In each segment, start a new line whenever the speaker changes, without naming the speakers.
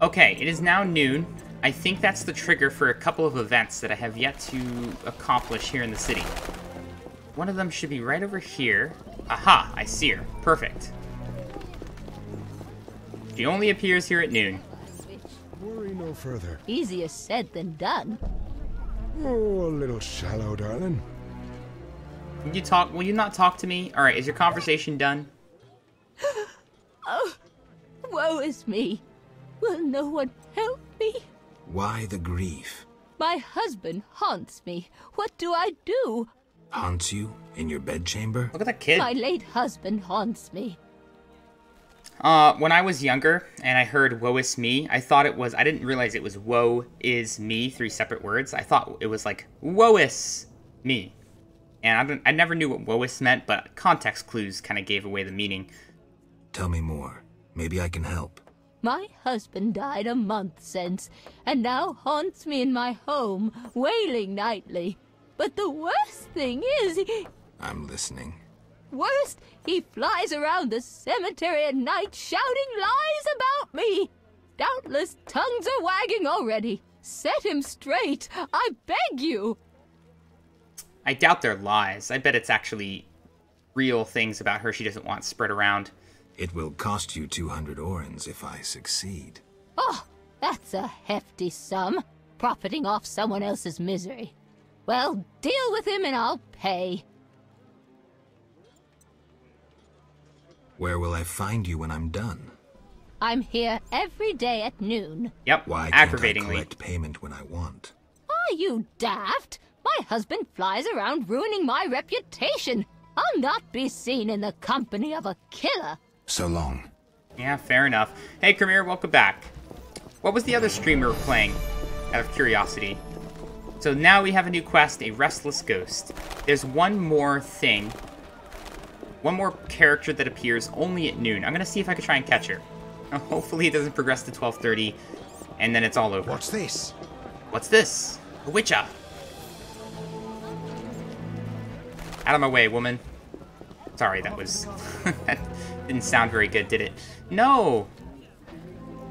Okay, it is now noon. I think that's the trigger for a couple of events that I have yet to accomplish here in the city. One of them should be right over here. Aha, I see her. Perfect. She only appears here at noon.
Worry no further.
Easier said than done.
Oh, a little shallow, darling.
Will you not talk to me? Alright, is your conversation done?
Oh, woe is me. Will no one help me?
Why the grief?
My husband haunts me. What do I do?
Haunts you? In your bedchamber?
Look at that kid.
My late husband haunts me.
When I was younger and I heard woe is me, I didn't realize it was woe is me, 3 separate words. I thought it was like, woe is me. And I never knew what woe is meant, but context clues kind of gave away the meaning.
Tell me more. Maybe I can help.
My husband died a month since, and now haunts me in my home, wailing nightly. But the worst thing is,
I'm listening.
he flies around the cemetery at night shouting lies about me. Doubtless tongues are wagging already. Set him straight, I beg you.
I doubt they're lies. I bet it's actually real things about her she doesn't want spread around.
It will cost you 200 orens if I succeed.
Oh, that's a hefty sum, profiting off someone else's misery. Well, deal with him and I'll pay.
Where will I find you when I'm done?
I'm here every day at noon.
Yep,
Why can't I
aggravatingly.
collect payment when I want?
Are you daft? My husband flies around ruining my reputation. I'll not be seen in the company of a killer.
So long.
Yeah, fair enough. Hey, Kramir, welcome back. What was the other streamer playing, out of curiosity? So now we have a new quest, a restless ghost. There's one more thing. One more character that appears only at noon. I'm going to see if I can try and catch her. Hopefully it doesn't progress to 12:30, and then it's all over.
What's this?
What's this? A witcher. Out of my way, woman. Sorry, that was... that didn't sound very good, did it? No!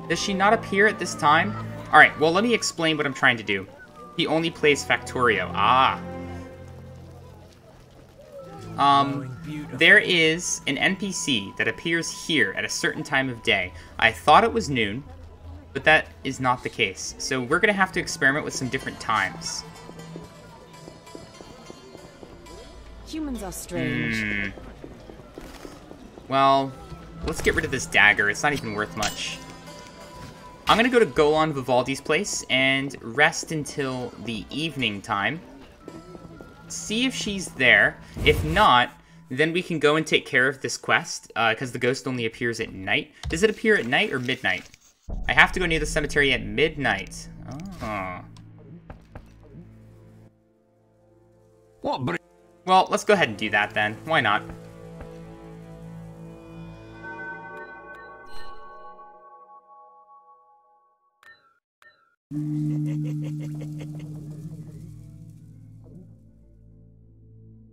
Does she not appear at this time? Alright, well, let me explain what I'm trying to do. He only plays Factorio. Ah. There is an NPC that appears here at a certain time of day. I thought it was noon, but that is not the case. So we're going to have to experiment with some different times.
Humans are strange.
Well, let's get rid of this dagger. It's not even worth much. I'm going to go to Golan Vivaldi's place and rest until the evening time. See if she's there. If not, then we can go and take care of this quest, because the ghost only appears at night. Does it appear at night or midnight? I have to go near the cemetery at midnight. Oh.
What?
Well, let's go ahead and do that then. Why not?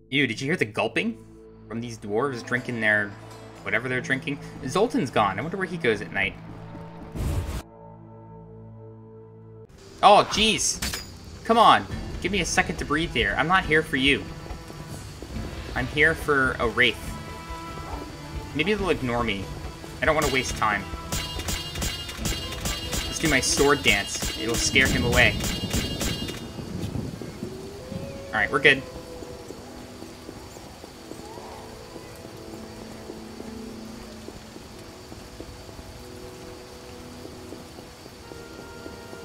Ew, did you hear the gulping from these dwarves drinking their... whatever they're drinking? Zoltan's gone. I wonder where he goes at night. Oh, jeez. Come on. Give me a second to breathe here. I'm not here for you. I'm here for a wraith. Maybe they'll ignore me. I don't want to waste time. Let's do my sword dance. It'll scare him away. Alright, we're good.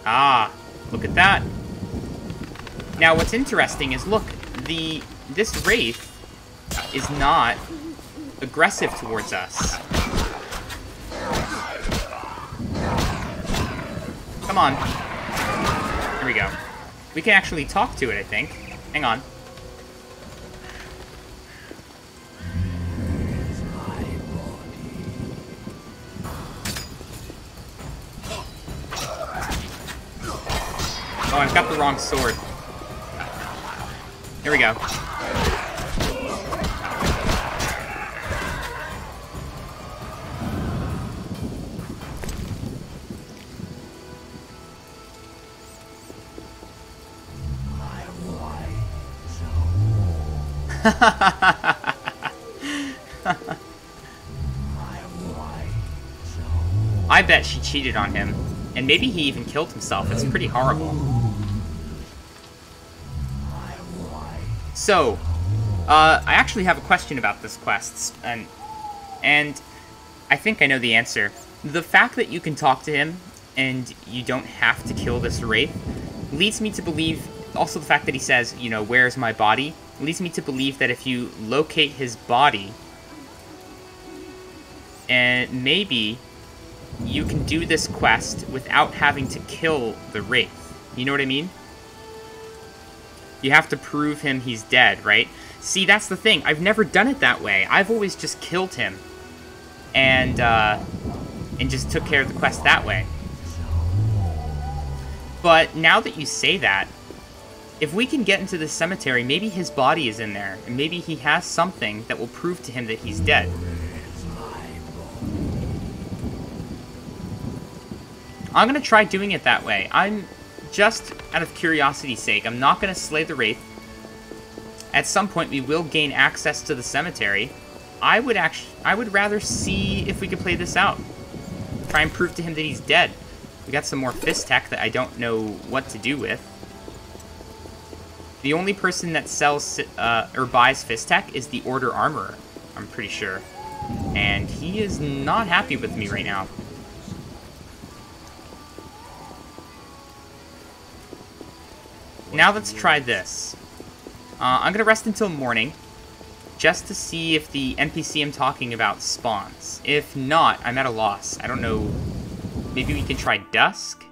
Ah, look at that. Now, what's interesting is, look, this wraith is not aggressive towards us. Come on. Here we go. We can actually talk to it, I think. Hang on. Oh, I've got the wrong sword. Here we go. I bet she cheated on him. And maybe he even killed himself. It's pretty horrible. So, I actually have a question about this quest. And I think I know the answer. The fact that you can talk to him and you don't have to kill this wraith leads me to believe, also the fact that he says, you know, where's my body, leads me to believe that if you locate his body, and maybe you can do this quest without having to kill the wraith. You know what I mean? You have to prove him he's dead, right? See, that's the thing. I've never done it that way. I've always just killed him and just took care of the quest that way. But now that you say that, if we can get into the cemetery, maybe his body is in there, and maybe he has something that will prove to him that he's dead. I'm gonna try doing it that way. I'm just out of curiosity's sake. I'm not gonna slay the wraith. At some point, we will gain access to the cemetery. I would rather see if we could play this out. Try and prove to him that he's dead. We got some more fist tech that I don't know what to do with. The only person that sells or buys fist tech is the Order Armorer, I'm pretty sure. And he is not happy with me right now. Now let's try this. I'm gonna rest until morning, just to see if the NPC I'm talking about spawns. If not, I'm at a loss. I don't know. Maybe we can try dusk?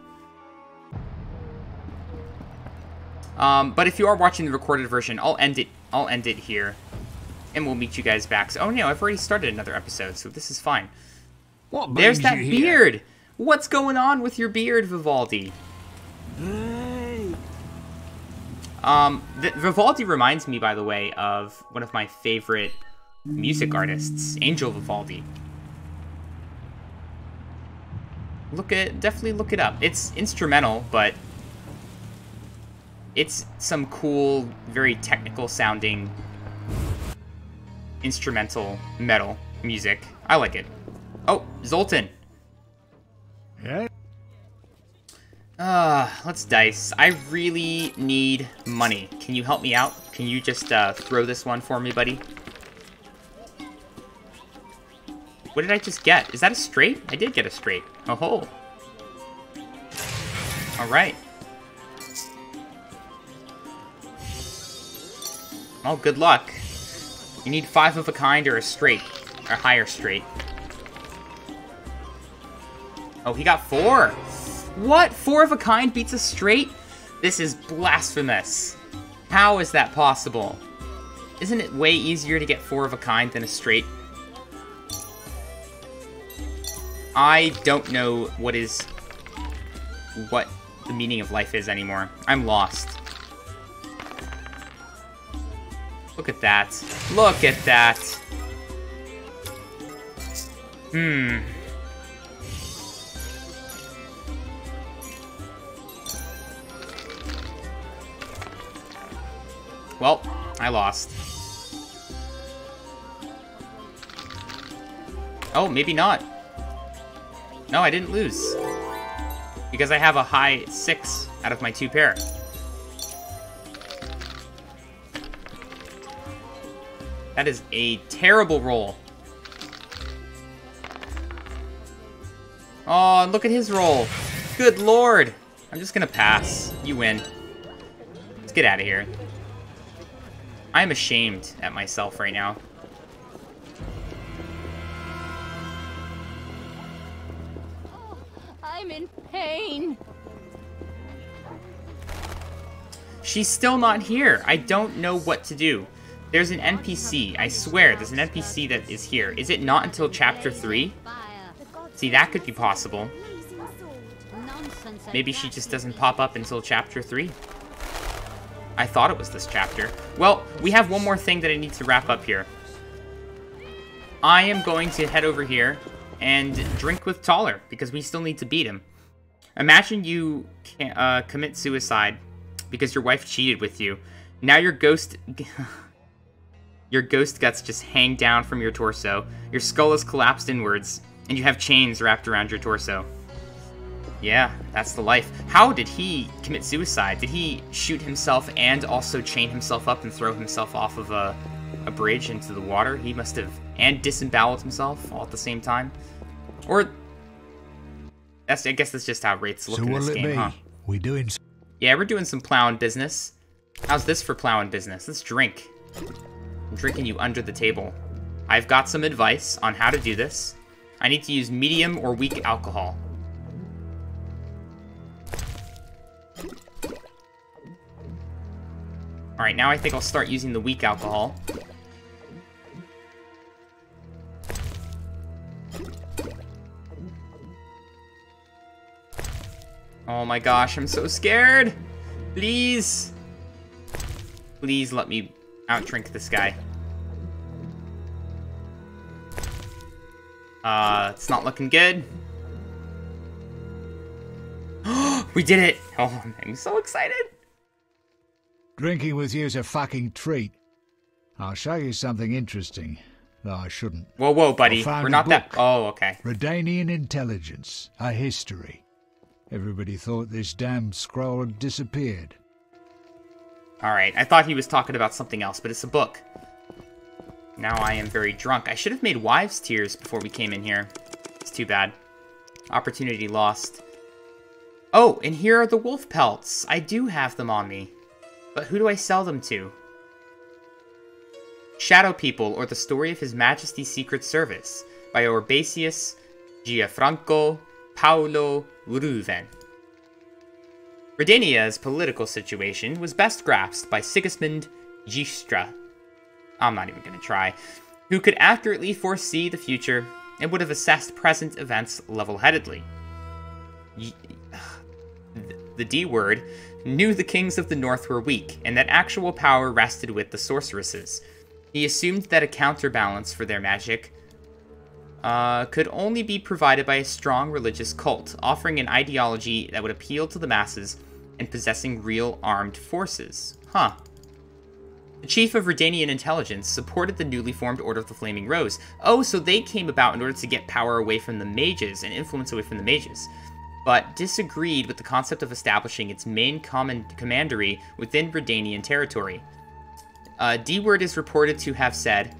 But if you are watching the recorded version, I'll end it here. And we'll meet you guys back. So, oh no, I've already started another episode, so this is fine.
What
There's
brings
that
you here?
beard! What's going on with your beard, Vivaldi? Vivaldi reminds me, by the way, of one of my favorite music artists, Vivaldi. Definitely look it up. It's instrumental, but it's some cool, very technical sounding instrumental metal music. I like it. Oh, Zoltan.
Yeah?
Let's dice. I really need money. Can you help me out? Can you just throw this one for me, buddy? What did I just get? Is that a straight? I did get a straight. Oh-ho. Alright. Oh, good luck. You need 5 of a kind or a straight. Or higher straight. Oh, he got 4. What? 4 of a kind beats a straight? This is blasphemous. How is that possible? Isn't it way easier to get 4 of a kind than a straight? I don't know what the meaning of life is anymore. I'm lost. Look at that. Look at that. Well, I lost. Oh, maybe not. No, I didn't lose. Because I have a high 6 out of my 2 pair. That is a terrible roll. Oh, look at his roll. Good lord. I'm just gonna pass. You win. Let's get out of here. I'm ashamed at myself right now.
I'm in pain.
She's still not here. I don't know what to do. There's an NPC. I swear, there's an NPC that is here. Is it not until chapter 3? See, that could be possible. Maybe she just doesn't pop up until chapter 3. I thought it was this chapter. Well, we have one more thing that I need to wrap up here. I am going to head over here and drink with Thaler, because we still need to beat him. Imagine you commit suicide because your wife cheated with you. Now your ghost... Your ghost guts just hang down from your torso. Your skull is collapsed inwards, and you have chains wrapped around your torso. Yeah, that's the life. How did he commit suicide? Did he shoot himself and also chain himself up and throw himself off of a bridge into the water? He must have... And disemboweled himself all at the same time? Or... I guess that's just how rates look in this game, huh?
We doing...
Yeah, we're doing some plowing business. How's this for plowing business? Let's drink. I'm drinking you under the table. I've got some advice on how to do this. I need to use medium or weak alcohol. Alright, now I think I'll start using the weak alcohol. Oh my gosh, I'm so scared! Please! Please let me outdrink this guy. It's not looking good. We did it! Oh, I'm so excited!
Drinking with you's a fucking treat. I'll show you something interesting, though I shouldn't.
Whoa, whoa, buddy.
I found
We're
a
not that...
book.
Oh, okay.
Redanian Intelligence, a history. Everybody thought this damn scroll had disappeared.
Alright, I thought he was talking about something else, but it's a book. Now I am very drunk. I should have made wives' tears before we came in here. It's too bad. Opportunity lost. Oh, and here are the wolf pelts. I do have them on me. But who do I sell them to? Shadow People, or the Story of His Majesty's Secret Service, by Orbasius Gianfranco Paolo Ruven. Redania's political situation was best grasped by Sigismund Gistra. I'm not even going to try. Who could accurately foresee the future and would have assessed present events level-headedly. The D word knew the kings of the north were weak, and that actual power rested with the sorceresses. He assumed that a counterbalance for their magic could only be provided by a strong religious cult, offering an ideology that would appeal to the masses and possessing real armed forces. Huh. The chief of Redanian Intelligence supported the newly formed Order of the Flaming Rose. Oh, so they came about in order to get power away from the mages and influence away from the mages, but disagreed with the concept of establishing its main commandery within Redanian territory. D-Word is reported to have said,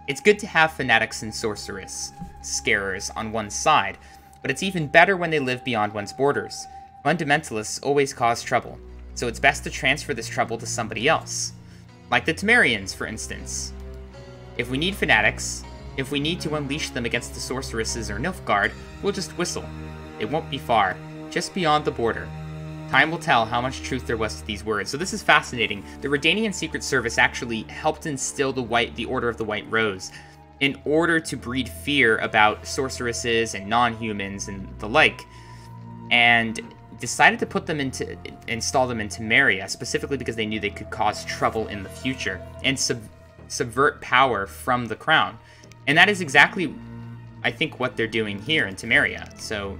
"It's good to have fanatics and sorceress scarers on one's side, but it's even better when they live beyond one's borders. Fundamentalists always cause trouble, so it's best to transfer this trouble to somebody else. Like the Temerians, for instance. If we need fanatics, if we need to unleash them against the sorceresses or Nilfgaard, we'll just whistle. It won't be far, just beyond the border. Time will tell how much truth there was to these words." So this is fascinating. The Redanian Secret Service actually helped instill the Order of the White Rose in order to breed fear about sorceresses and non-humans and the like, and decided to put them install them in Temeria, specifically because they knew they could cause trouble in the future and subvert power from the crown. And that is exactly, I think, what they're doing here in Temeria. So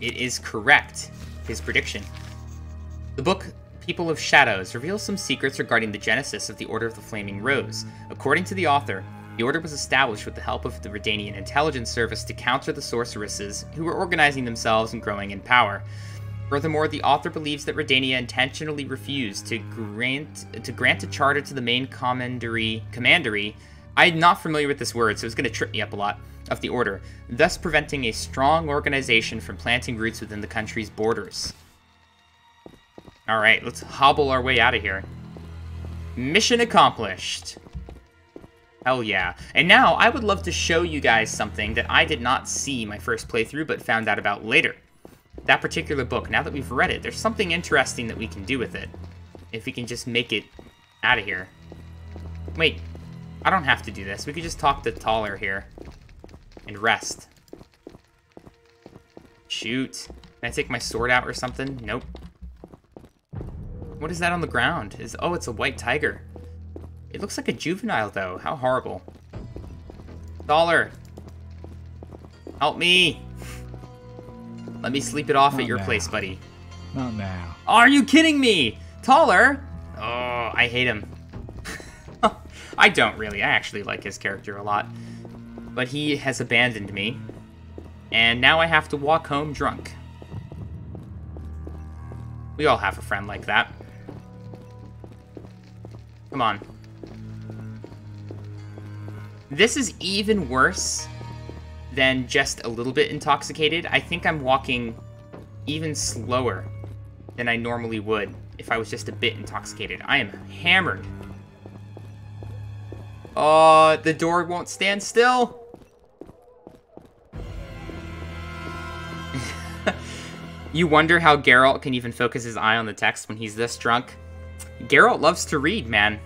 it is correct, his prediction. The book People of Shadows reveals some secrets regarding the genesis of the Order of the Flaming Rose. According to the author, the Order was established with the help of the Redanian Intelligence Service to counter the sorceresses, who were organizing themselves and growing in power. Furthermore, the author believes that Redania intentionally refused to grant a charter to the main commandery. I'm not familiar with this word, so it's going to trip me up a lot, of the Order, thus preventing a strong organization from planting roots within the country's borders. Alright, let's hobble our way out of here. Mission accomplished. Hell yeah. And now, I would love to show you guys something that I did not see my first playthrough, but found out about later. That particular book, now that we've read it, there's something interesting that we can do with it. If we can just make it out of here. Wait, I don't have to do this. We could just talk to Thaler here. And rest. Shoot. Can I take my sword out or something? Nope. What is that on the ground? Oh, it's a white tiger. It looks like a juvenile, though. How horrible. Thaler. Help me. Let me sleep it off at your place, buddy.
Not now.
Are you kidding me? Thaler? Oh, I hate him. I don't really. I actually like his character a lot. But he has abandoned me. And now I have to walk home drunk. We all have a friend like that. Come on. This is even worse than just a little bit intoxicated. I think I'm walking even slower than I normally would if I was just a bit intoxicated. I am hammered. Oh, the door won't stand still. You wonder how Geralt can even focus his eye on the text when he's this drunk? Geralt loves to read, man.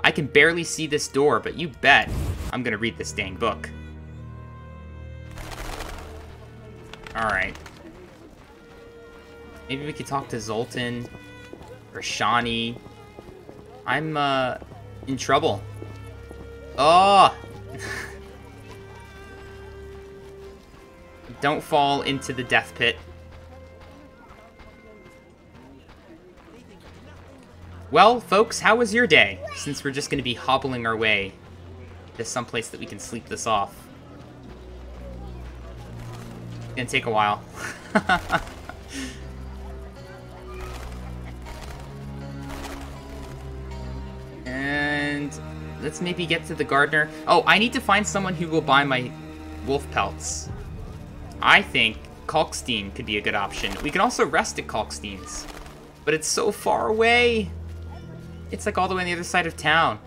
I can barely see this door, but you bet I'm gonna read this dang book. Alright. Maybe we could talk to Zoltan or Shani. I'm, in trouble. Oh! Don't fall into the death pit. Well, folks, how was your day? Since we're just going to be hobbling our way to someplace that we can sleep this off. It's going to take a while. And let's maybe get to the gardener. Oh, I need to find someone who will buy my wolf pelts. I think Kalkstein could be a good option. We can also rest at Kalkstein's, but it's so far away. It's like all the way on the other side of town.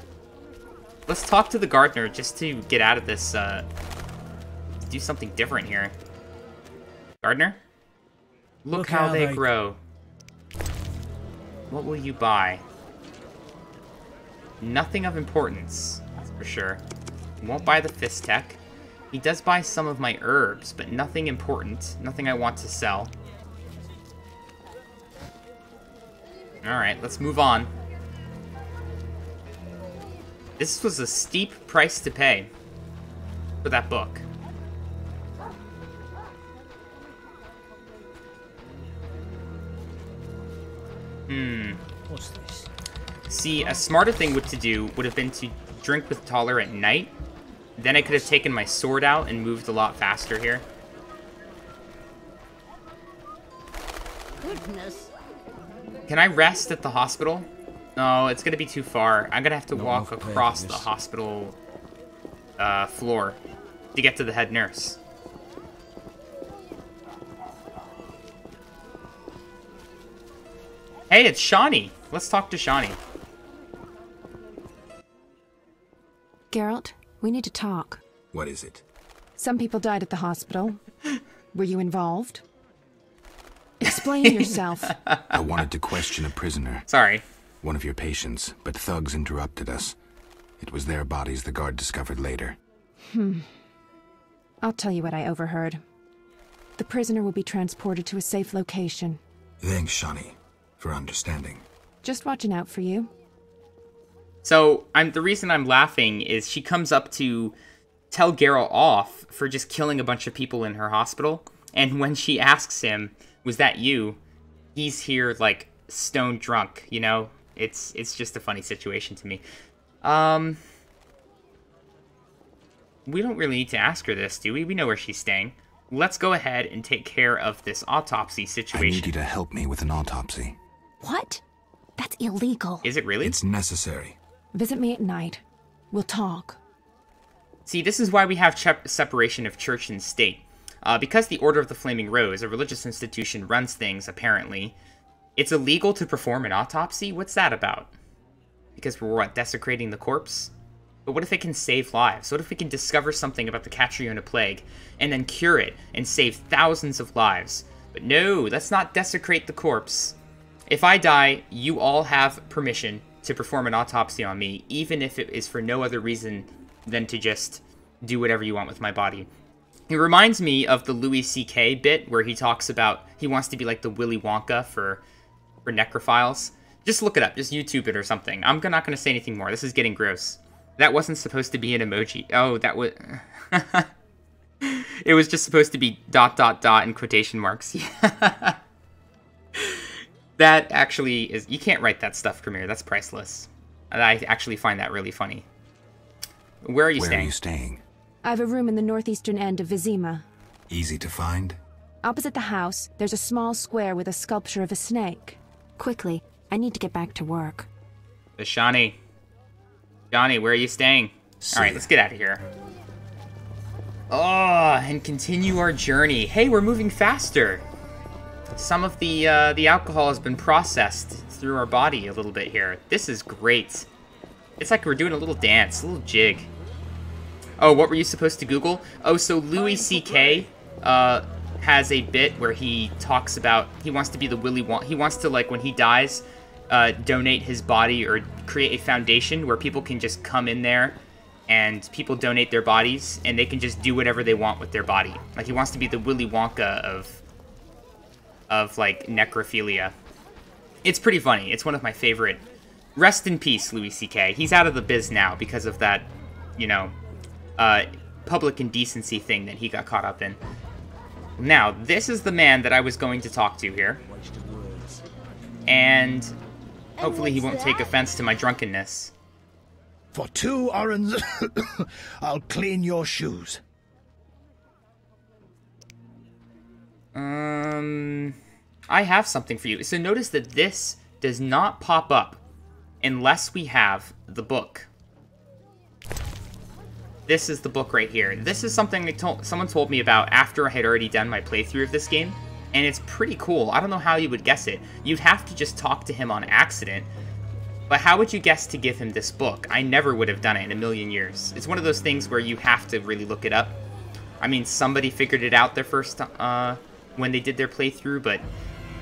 Let's talk to the gardener just to get out of this, do something different here. Gardener? Look how they grow. What will you buy? Nothing of importance, that's for sure. Won't buy the fist tech. He does buy some of my herbs, but nothing important. Nothing I want to sell. Alright, let's move on. This was a steep price to pay for that book.
What's this?
See, a smarter thing to do would have been to drink with Thaler at night. Then I could have taken my sword out and moved a lot faster here.
Goodness.
Can I rest at the hospital? No, it's gonna be too far. I'm gonna have to walk across the hospital floor to get to the head nurse. Hey, it's Shani. Let's talk to Shani.
Geralt, we need to talk.
What is it?
Some people died at the hospital. Were you involved? Explain yourself.
I wanted to question a prisoner.
Sorry.
One of your patients, but thugs interrupted us. It was their bodies the guard discovered later.
I'll tell you what I overheard. The prisoner will be transported to a safe location.
Thanks, Shani, for understanding.
Just watching out for you.
So, the reason I'm laughing is she comes up to tell Geralt off for just killing a bunch of people in her hospital. And when she asks him, was that you? He's here, like, stone drunk, you know? It's just a funny situation to me. We don't really need to ask her this, do we? We know where she's staying. Let's go ahead and take care of this autopsy situation.
I need you to help me with an autopsy.
What? That's illegal.
Is it really?
It's necessary.
Visit me at night. We'll talk.
See, this is why we have separation of church and state. Because the Order of the Flaming Rose, a religious institution, runs things, apparently, it's illegal to perform an autopsy? What's that about? Because we're, what, desecrating the corpse? But what if it can save lives? What if we can discover something about the Catriona plague, and then cure it, and save thousands of lives? But no, let's not desecrate the corpse. If I die, you all have permission to perform an autopsy on me, even if it is for no other reason than to just do whatever you want with my body. It reminds me of the Louis C.K. bit where he talks about he wants to be like the Willy Wonka for necrophiles. Just look it up. Just YouTube it or something. I'm not going to say anything more. This is getting gross. That wasn't supposed to be an emoji. Oh, that was... It was just supposed to be ... in quotation marks. That actually is... You can't write that stuff, Premiere. That's priceless. I actually find that really funny. Where are you
Where
staying?
are you staying?
I have a room in the northeastern end of Vizima.
Easy to find?
Opposite the house, there's a small square with a sculpture of a snake. Quickly, I need to get back to work.
The Shani. Shani, where are you staying?
See
Alright,
ya.
let's get out of here. Oh, and continue our journey. Hey, we're moving faster. Some of the alcohol has been processed through our body a little bit here. This is great. It's like we're doing a little dance, a little jig. Oh, what were you supposed to Google? Oh, so Louis C.K. Has a bit where he talks about he wants to be the Willy Wonka. He wants to, like, when he dies, donate his body or create a foundation where people can just come in there and people donate their bodies and they can just do whatever they want with their body. Like, he wants to be the Willy Wonka of like necrophilia. It's pretty funny. It's one of my favorite. Rest in peace, Louis C.K. He's out of the biz now because of that, you know, public indecency thing that he got caught up in. Now, this is the man that I was going to talk to here. And hopefully he won't take offense to my drunkenness.
For 2 orange, I'll clean your shoes.
I have something for you. So notice that this does not pop up unless we have the book. This is the book right here. This is something someone told me about after I had already done my playthrough of this game, and it's pretty cool. I don't know how you would guess it. You'd have to just talk to him on accident, but how would you guess to give him this book? I never would have done it in a million years. It's one of those things where you have to really look it up. I mean, somebody figured it out their first when they did their playthrough, but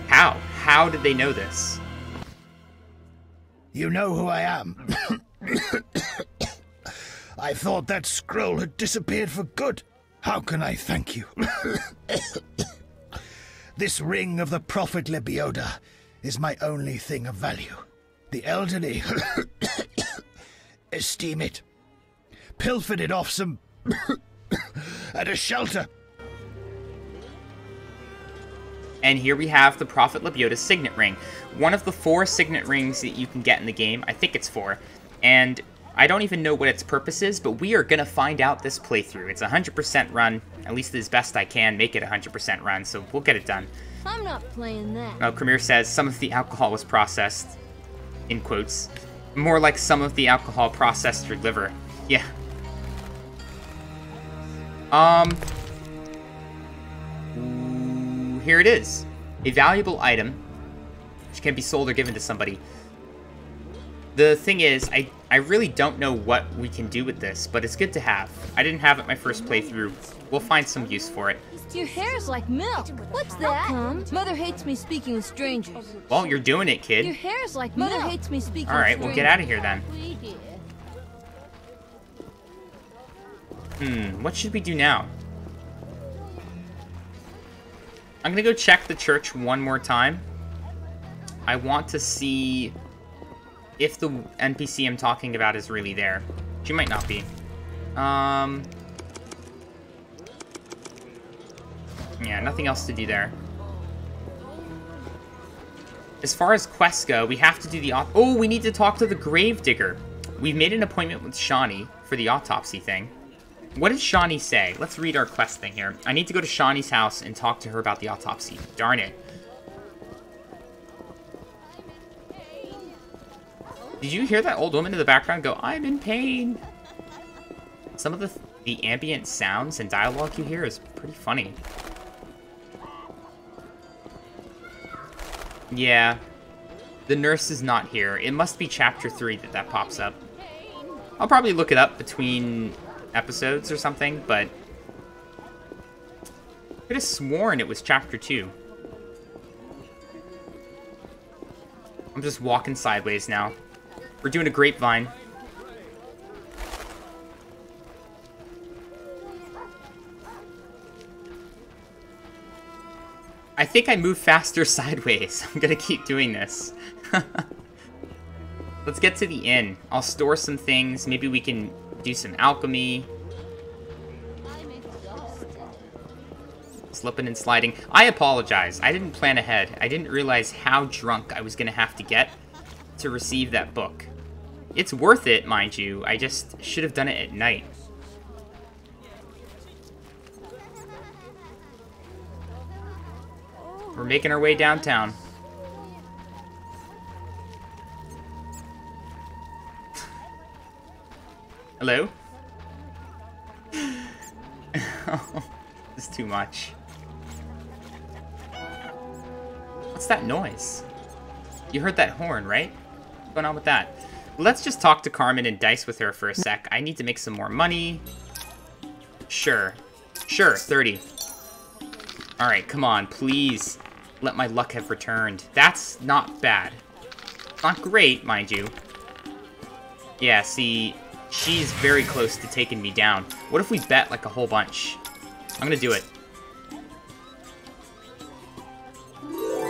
how? How did they know this?
You know who I am. I thought that scroll had disappeared for good. How can I thank you? This ring of the prophet Lebioda is my only thing of value. The elderly esteem it. Pilfered it off some at a shelter.
And here we have the Prophet Lebioda's signet ring. One of the 4 signet rings that you can get in the game. I think it's 4. And I don't even know what its purpose is, but we are going to find out this playthrough. It's 100% run, at least as best I can make it 100% run, so we'll get it done.
I'm not playing that.
Oh, Premier says some of the alcohol was processed, in quotes. More like some of the alcohol processed your liver. Yeah. Here it is. A valuable item, which can be sold or given to somebody. The thing is, I really don't know what we can do with this, but it's good to have. I didn't have it my first playthrough. We'll find some use for it.
Your hair's like milk. What's that? Mother hates me speaking with strangers.
Well, you're doing it,
Your
kid.
hair's like milk. Mother hates me speaking
Alright,
with
we'll
strangers.
get out of here then.
We did.
What should we do now? I'm gonna go check the church one more time. I want to see if the NPC I'm talking about is really there. She might not be. Yeah, nothing else to do there. As far as quests go, we have to do the... Oh, we need to talk to the Gravedigger. We've made an appointment with Shani for the autopsy thing. What did Shani say? Let's read our quest thing here. I need to go to Shani's house and talk to her about the autopsy. Darn it. Did you hear that old woman in the background go, "I'm in pain"? Some of the ambient sounds and dialogue you hear is pretty funny. Yeah. The nurse is not here. It must be chapter 3 that pops up. I'll probably look it up between episodes or something, but I could have sworn it was chapter 2. I'm just walking sideways now. We're doing a grapevine. I think I move faster sideways. I'm gonna keep doing this. Let's get to the inn. I'll store some things. Maybe we can do some alchemy. Slipping and sliding. I apologize. I didn't plan ahead. I didn't realize how drunk I was gonna have to get to receive that book. It's worth it, mind you. I just should have done it at night. We're making our way downtown. Hello? Oh, this is too much. What's that noise? You heard that horn, right? What's going on with that? Let's just talk to Carmen and dice with her for a sec. I need to make some more money. Sure. Sure, 30. Alright, come on, please. Let my luck have returned. That's not bad. Not great, mind you. Yeah, see, she's very close to taking me down. What if we bet, like, a whole bunch? I'm gonna do it.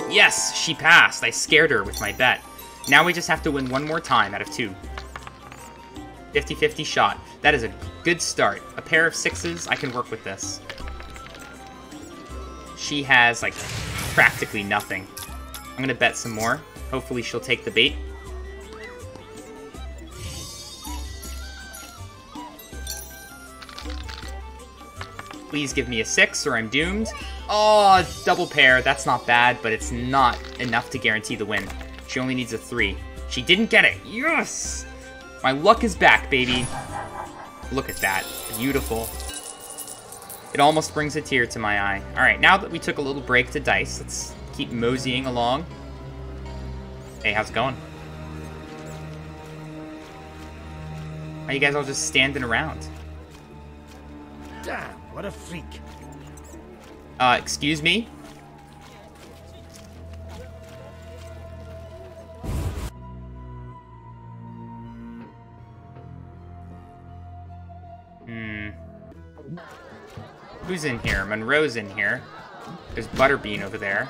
Yes, she passed. I scared her with my bet. Now we just have to win one more time out of 2. 50-50 shot. That is a good start. A pair of 6s, I can work with this. She has, like, practically nothing. I'm gonna bet some more. Hopefully she'll take the bait. Please give me a 6 or I'm doomed. Oh, double pair. That's not bad, but it's not enough to guarantee the win. She only needs a 3. She didn't get it. Yes! My luck is back, baby. Look at that. Beautiful. It almost brings a tear to my eye. Alright, now that we took a little break to dice, let's keep moseying along. Hey, how's it going? Are you guys all just standing around?
Damn, what a freak.
Excuse me? Who's in here? Monroe's in here. There's Butterbean over there.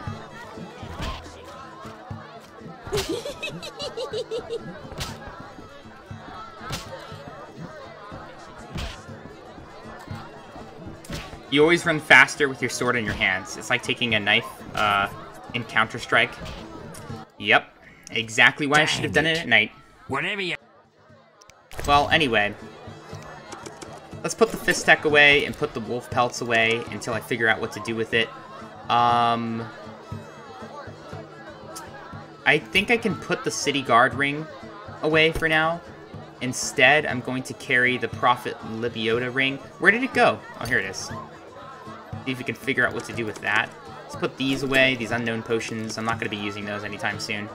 You always run faster with your sword in your hands. It's like taking a knife in Counter-Strike. Yep. Exactly why I should have done it at night.
Whatever you...
Well, anyway. Let's put the fist tech away and put the wolf pelts away until I figure out what to do with it. I think I can put the city guard ring away for now. Instead, I'm going to carry the Prophet Lebiota ring. Where did it go? Oh, here it is. See if we can figure out what to do with that. Let's put these away, these unknown potions. I'm not going to be using those anytime soon.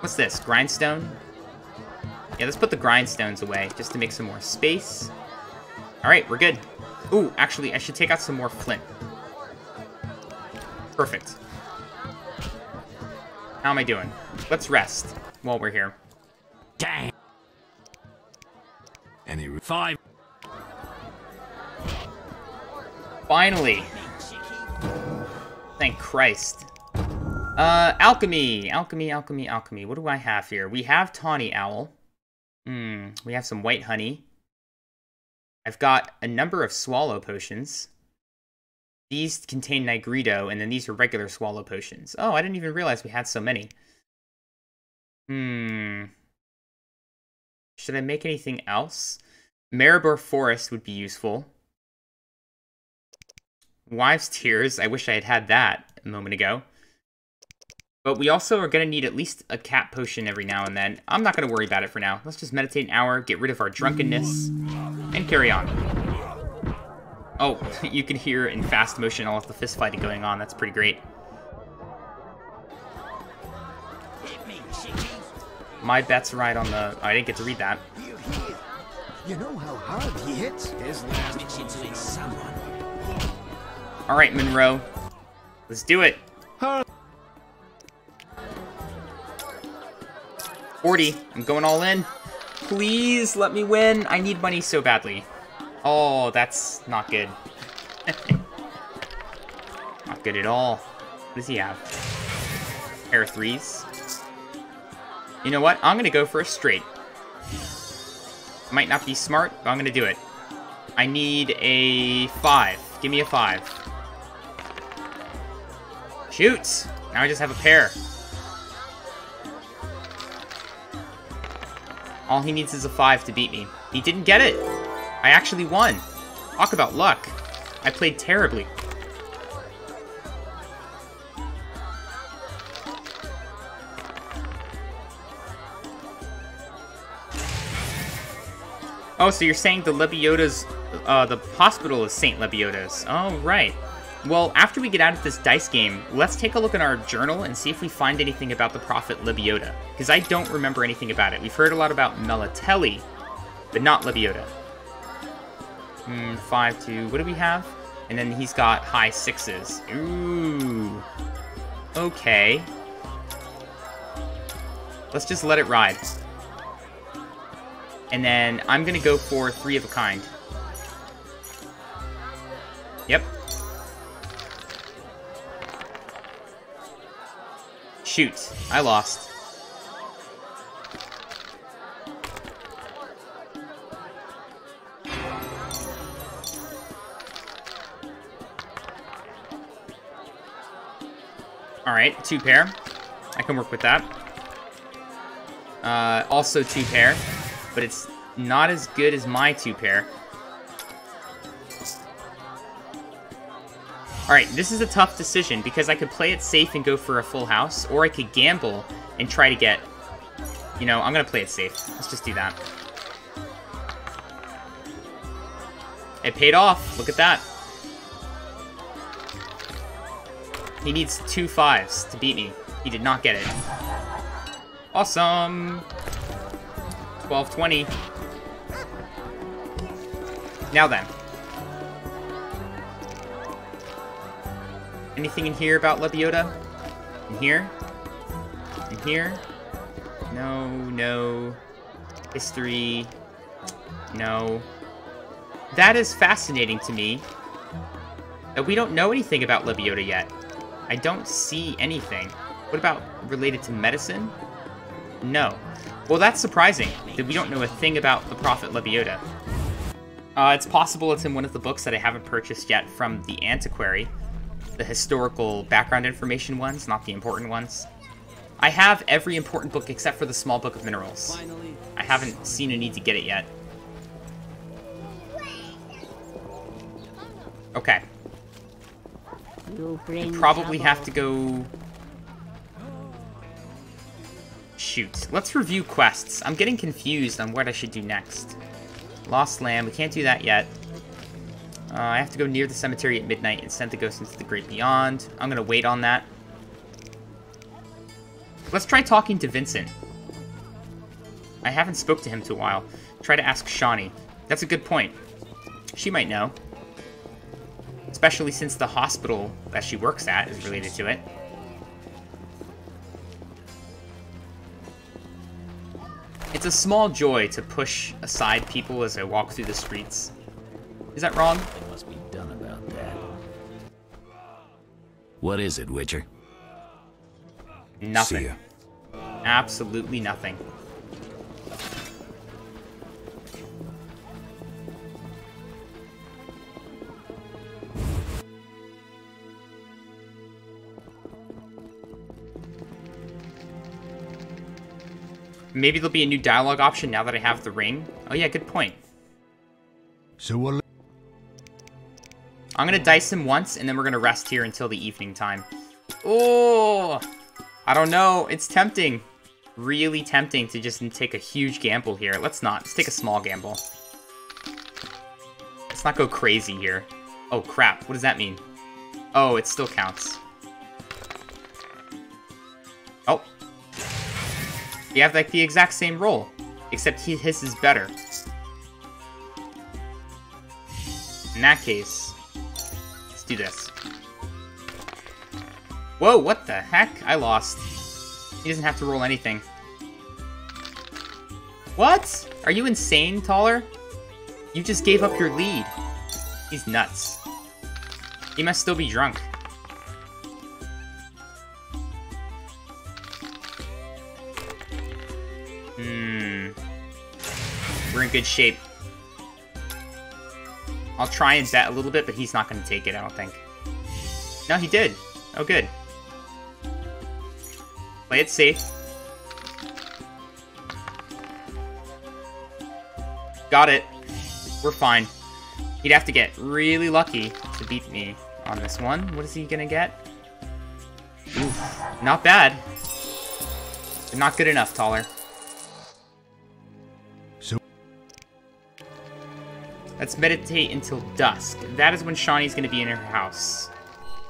What's this? Grindstone? Yeah, let's put the grindstones away just to make some more space. Alright, we're good. Ooh, actually, I should take out some more flint. Perfect. How am I doing? Let's rest while we're here.
Dang. Any 5.
Finally. Thank Christ. Alchemy. Alchemy. What do I have here? We have Tawny Owl. We have some white honey. I've got a number of swallow potions. These contain Nigredo, and then these are regular swallow potions. Oh, I didn't even realize we had so many. Should I make anything else? Maribor Forest would be useful. Wives' Tears. I wish I had had that a moment ago. But we also are going to need at least a cat potion every now and then. I'm not going to worry about it for now. Let's just meditate an hour, get rid of our drunkenness, and carry on. Oh, you can hear in fast motion all of the fist fighting going on. That's pretty great. My bet's right on the... Oh, I didn't get to read that.
You know how hard he hits?
Alright, Monroe. Let's do it. 40. I'm going all in. Please let me win. I need money so badly. Oh, that's not good. Not good at all. What does he have? Pair of 3s. You know what? I'm going to go for a straight. Might not be smart, but I'm going to do it. I need a 5. Give me a 5. Shoot! Now I just have a pair. All he needs is a 5 to beat me. He didn't get it. I actually won. Talk about luck. I played terribly. Oh, so you're saying the Lebioda's, the hospital is Saint Lebioda's. Oh, right. Well, after we get out of this dice game, let's take a look in our journal and see if we find anything about the Prophet Lebioda. Because I don't remember anything about it. We've heard a lot about Melatelli, but not Lebioda. 5, 2, what do we have? And then he's got high 6s. Ooh. Okay. Let's just let it ride. And then I'm gonna go for 3 of a kind. Yep. Shoot, I lost. Alright, 2 pair. I can work with that. Also 2 pair, but it's not as good as my 2 pair. Alright, this is a tough decision because I could play it safe and go for a full house, or I could gamble and try to get... You know, I'm gonna play it safe. Let's just do that. It paid off. Look at that. He needs 2 5s to beat me. He did not get it. Awesome! 12-20. Now then. Anything in here about Lebioda? In here? In here? No, no. History. No. That is fascinating to me. That we don't know anything about Lebioda yet. I don't see anything. What about related to medicine? No. Well, that's surprising, that we don't know a thing about the Prophet Lebioda. It's possible it's in one of the books that I haven't purchased yet from the antiquary. The historical background information ones, not the important ones. I have every important book except for the small book of minerals. I haven't seen a need to get it yet. Okay. I probably have to go... Shoot. Let's review quests. I'm getting confused on what I should do next. Lost Land. We can't do that yet. I have to go near the cemetery at midnight and send the ghost into the great beyond. I'm going to wait on that. Let's try talking to Vincent. I haven't spoke to him in a while. Try to ask Shani. That's a good point. She might know. Especially since the hospital that she works at is related to it. It's a small joy to push aside people as I walk through the streets. Is that wrong?
It must be done about that. What is it, Witcher?
Nothing.
See ya.
Absolutely nothing. Maybe there'll be a new dialogue option now that I have the ring. Oh yeah, good point.
So we'll...
I'm gonna dice him once, and then we're gonna rest here until the evening time. Oh! I don't know. It's tempting. Really tempting to just take a huge gamble here. Let's not. Let's take a small gamble. Let's not go crazy here. Oh, crap. What does that mean? Oh, it still counts. Oh. You have, like, the exact same roll. Except his is better. In that case, let's do this. Whoa, what the heck? I lost. He doesn't have to roll anything. What? Are you insane, Thaler? You just gave up your lead. He's nuts. He must still be drunk. We're in good shape. I'll try and bet a little bit, but he's not going to take it, I don't think. No, he did. Oh, good. Play it safe. Got it. We're fine. He'd have to get really lucky to beat me on this one. What is he gonna get? Oof, not bad. But not good enough, Thaler.
So
Let's meditate until dusk. That is when Shani's gonna be in her house.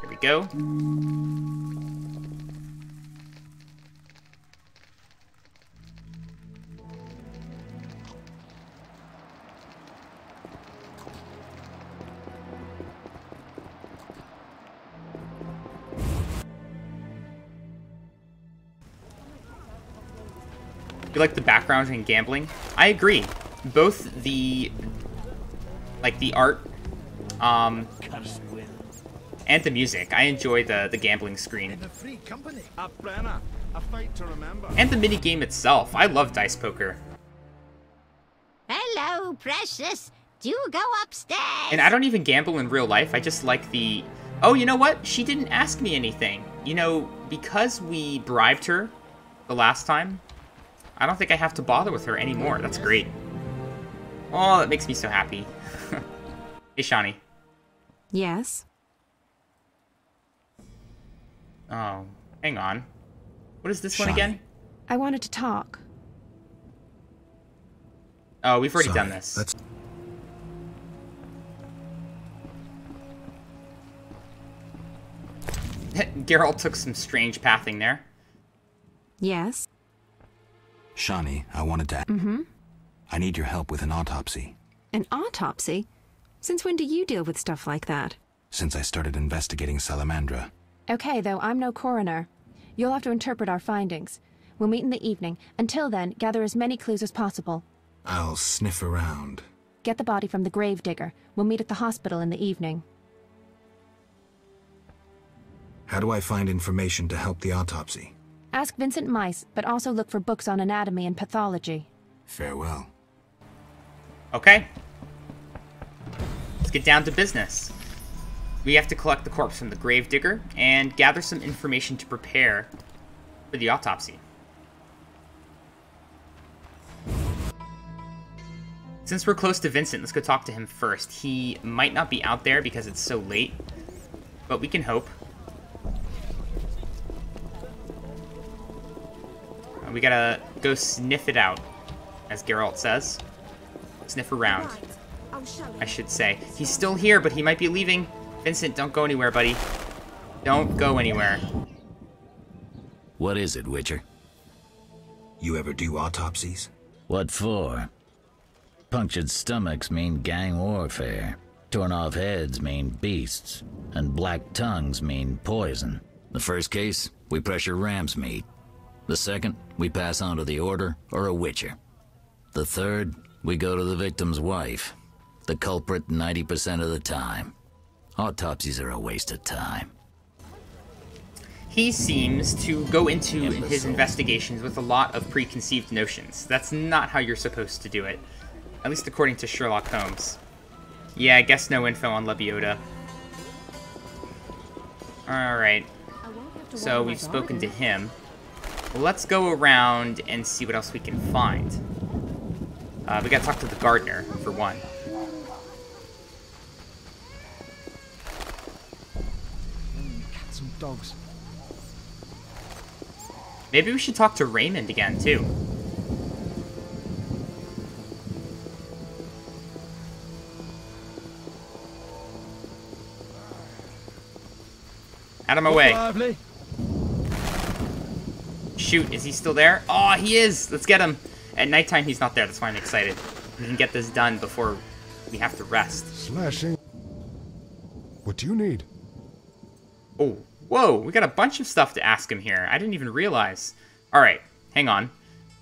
Here we go. You like the background in gambling? I agree. Both the art, and the music. I enjoy the gambling screen. And the mini game itself. I love dice poker.
Hello, precious. Do go upstairs.
And I don't even gamble in real life. I just like the... Oh, you know what? She didn't ask me anything. You know, because we bribed her the last time, I don't think I have to bother with her anymore. That's great. Oh, that makes me so happy. Hey, Shani.
Yes?
Oh, hang on. What is this one
Shani.
again?
I wanted to talk.
Oh, we've already
sorry,
done this.
Let's...
Geralt took some strange pathing there.
Yes?
Shani, I wanted to...
Mm-hmm.
I need your help with an autopsy.
An autopsy? Since when do you deal with stuff like that?
Since I started investigating Salamandra.
Okay, though, I'm no coroner. You'll have to interpret our findings. We'll meet in the evening. Until then, gather as many clues as possible.
I'll sniff around.
Get the body from the gravedigger. We'll meet at the hospital in the evening.
How do I find information to help the autopsy?
Ask Vincent Mice, but also look for books on anatomy and pathology.
Farewell.
Okay. Let's get down to business. We have to collect the corpse from the gravedigger and gather some information to prepare for the autopsy. Since we're close to Vincent, let's go talk to him first. He might not be out there because it's so late, but we can hope. We gotta go sniff it out, as Geralt says. Sniff around, I should say. He's still here, but he might be leaving. Vincent, don't go anywhere, buddy. Don't go anywhere.
What is it, Witcher?
You ever do autopsies?
What for? Punctured stomachs mean gang warfare. Torn off heads mean beasts. And black tongues mean poison. The first case, we pressure ram's meat. The second, we pass on to the Order or a Witcher. The third, we go to the victim's wife. The culprit 90% of the time. Autopsies are a waste of time.
He seems to go into his investigations with a lot of preconceived notions. That's not how you're supposed to do it. At least according to Sherlock Holmes. Yeah, I guess no info on a.w.t.y. Alright. So we've spoken to him. Let's go around and see what else we can find. We gotta talk to the gardener, for one.
Cats and dogs.
Maybe we should talk to Raymond again, too. Out of my way.
Lively.
Shoot, is he still there? Oh, he is! Let's get him! At nighttime, he's not there. That's why I'm excited. We can get this done before we have to rest.
Slashing. What do you need?
Oh, whoa! We got a bunch of stuff to ask him here. I didn't even realize. Alright, hang on.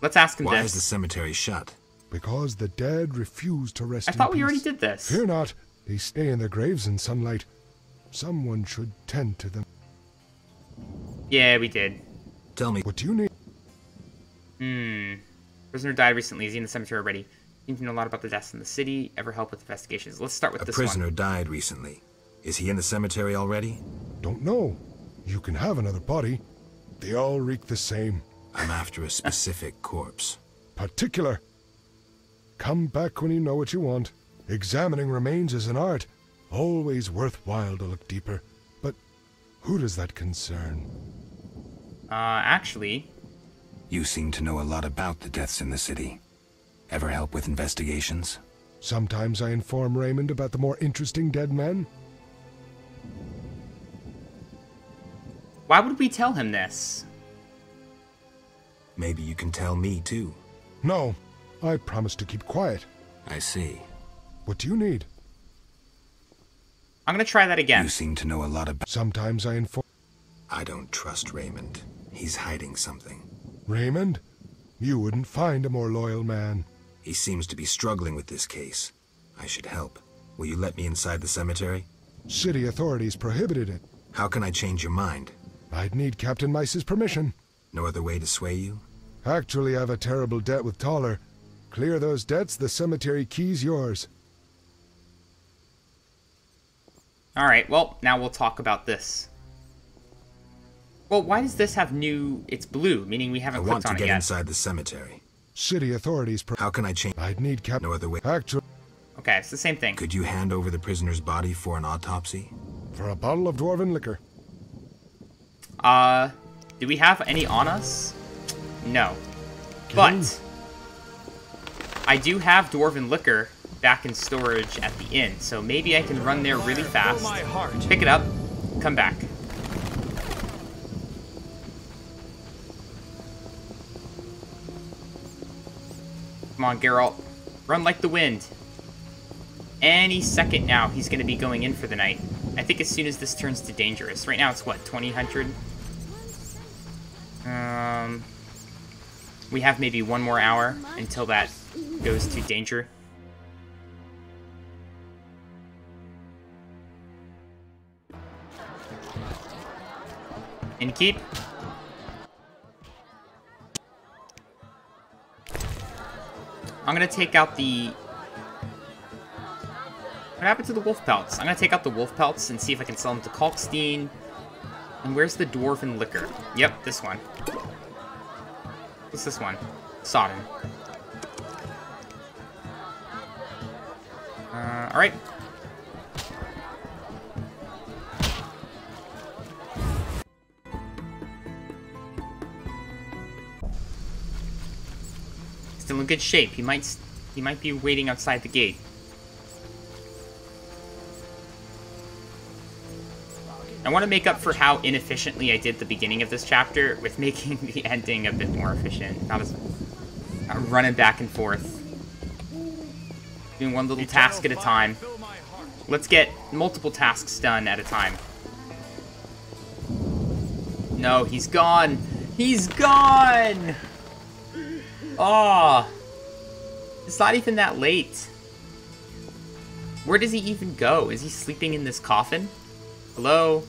Let's ask him
Why
this.
is the cemetery shut?
Because the dead refuse to rest
I
in
thought we
peace.
already did this.
Fear not. They stay in their graves in sunlight. Someone should tend to them.
Yeah, we did.
Tell me.
What do you need?
Prisoner died recently. Is he in the cemetery already? Seems to know a lot about the deaths in the city. Ever help with investigations? Let's start with
A
this
prisoner
one.
died recently. Is he in the cemetery already?
Don't know. You can have another body. They all reek the same.
I'm after a specific corpse.
Particular. Come back when you know what you want. Examining remains is an art. Always worthwhile to look deeper. But who does that concern?
Actually...
You seem to know a lot about the deaths in the city. Ever help with investigations?
Sometimes I inform Raymond about the more interesting dead men.
Why would we tell him this?
Maybe you can tell me, too.
No, I promise to keep quiet.
I see.
What do you need?
I'm gonna try that again.
You seem to know a lot about...
Sometimes I inform...
I don't trust Raymond. He's hiding something.
Raymond? You wouldn't find a more loyal man.
He seems to be struggling with this case. I should help. Will you let me inside the cemetery?
City authorities prohibited it.
How can I change your mind?
I'd need Captain Mice's permission.
No other way to sway you?
Actually, I have a terrible debt with Thaler. Clear those debts, the cemetery key's yours.
Alright, well, now we'll talk about this. Well, why does this have new... It's blue, meaning we haven't clicked on it yet.
I want to get inside the cemetery.
City authorities...
How can I change...
I'd need
No other way...
Actually...
Okay, it's the same thing.
Could you hand over the prisoner's body for an autopsy?
For a bottle of dwarven liquor.
Do we have any on us? No. But I do have dwarven liquor back in storage at the inn, so maybe I can run there really fast, pick it up, come back. Come on, Geralt. Run like the wind. Any second now, he's going to be going in for the night. I think as soon as this turns to dangerous. Right now it's what, 2000? We have maybe 1 more hour until that goes to danger. And keep. I'm gonna take out the... What happened to the wolf pelts? I'm gonna take out the wolf pelts and see if I can sell them to Kalkstein. And where's the dwarven liquor? Yep, this one. What's this one? Sodden. Alright. Still in good shape. He might be waiting outside the gate. I want to make up for how inefficiently I did the beginning of this chapter with making the ending a bit more efficient. Not running back and forth. Doing one little task at a time. Let's get multiple tasks done at a time. No, he's gone! He's gone! Oh, it's not even that late. Where does he even go? Is he sleeping in this coffin? Hello?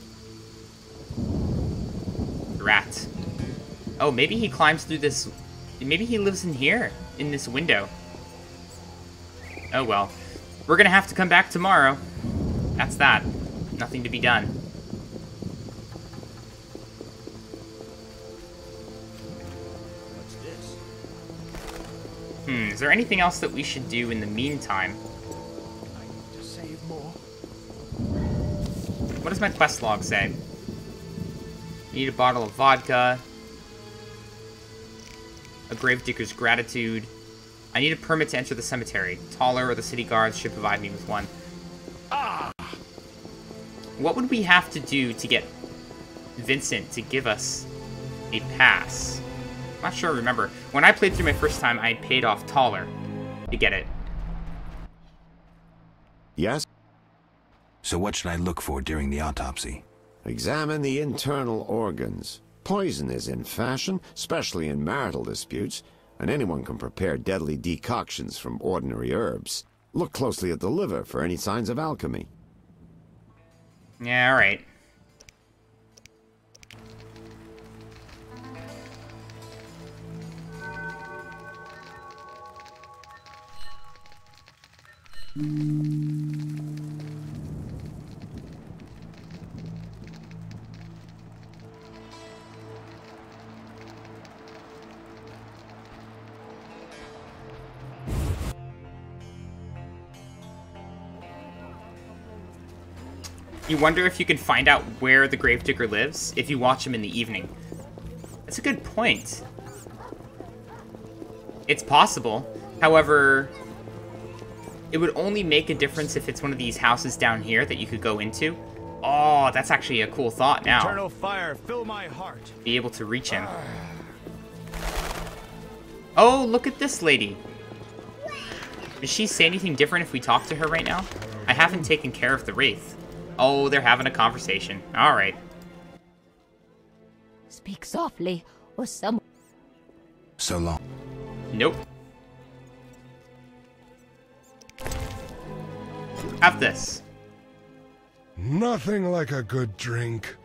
Rat. Oh, maybe he climbs through this... Maybe he lives in here, in this window. Oh well. We're gonna have to come back tomorrow. That's that. Nothing to be done. Is there anything else that we should do in the meantime?
To save more.
What does my quest log say? Need a bottle of vodka. A gravedigger's gratitude. I need a permit to enter the cemetery. Thaler or the city guards should provide me with one. What would we have to do to get Vincent to give us a pass? I'm not sure I remember. When I played through my first time, I paid off Thaler to get it.
Yes?
So what should I look for during the autopsy?
Examine the internal organs. Poison is in fashion, especially in marital disputes, and anyone can prepare deadly decoctions from ordinary herbs. Look closely at the liver for any signs of alchemy.
Yeah, alright. You wonder if you can find out where the gravedigger lives if you watch him in the evening. That's a good point. It's possible. However, it would only make a difference if it's one of these houses down here that you could go into. Oh, that's actually a cool thought now.
Eternal fire, fill my heart.
Be able to reach him. Oh, look at this lady. Does she say anything different if we talk to her right now? I haven't taken care of the Wraith. Oh, they're having a conversation. All right.
Speak softly, or someone...
So long.
Nope. Have this.
Nothing like a good drink.